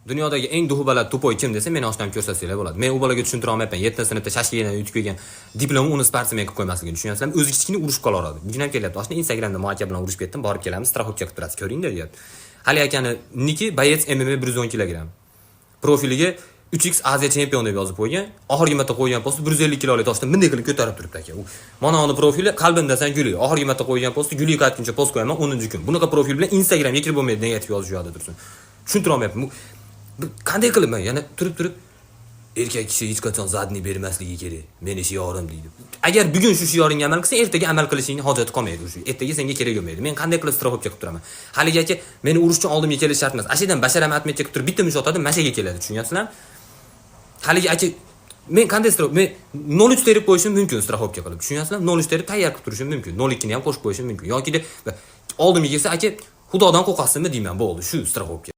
dunyodagi eng duxubalat tupoy kim desa, meni oshnam ko'rsatsanglar bo'ladi. Men u bolaga tushuntira olmayapman. 7-sinfda shashkadan yutib kelgan diplomni uni sportsmen qilib qo'ymasligini tushunyapsizlarmi? O'zi kichkina urushib qolaveradi. Bugun ham kelyapti. Oshna Instagramda muaka bilan urushib ketdim, borib kelamiz, strahotga qilib turasiz, ko'ringlar deyapti. Hali akani niki boyets MMA 110 kg. Profiliga 3x Aziya chempion deb yozib qo'ygan. Oxirgi marta qo'ygan posti 150 kilolik toshdan bunday qilib ko'tarib turibdi aka. Mana uni profili qalbimdasan guli. Oxirgi marta qo'ygan posti guli qaytguncha post qo'yaman 10-kun. Bunaqa profil bilan Instagramga kirib bo'lmaydi, negativ yozish yo'lida tursin. Tushuntira olmayapman. Qanday qilib men yana turib erkak kishi hech qachon zadni bermasligi kerak. Meni shiorim deydi. Agar bugun shu shioringga amal qilsang, ertaga amal qilishingni hojati qolmaydi shu. Ertaga senga kerak bo'lmaydi. Men qanday qilib strahobga qilib turaman? Haligi aka meni urishchi oldimga kelish shart emas. Ashidan basharam atmetga qilib turib bitta mush otadi, mashaga keladi, tushunyapsizlarmi? Haligi aka men qanday strahov? Men 0.3 terib qo'yishim mumkin strahobga qilib. Tushunyapsizlarmi? 0.3 terib tayyor qilib turishim mumkin. 0.2 ni ham qo'shib qo'yishim mumkin. Yoki de oldimga kelsa aka Xudodan qo'rqasizmi deyman, bo'ldi, shu strahobga.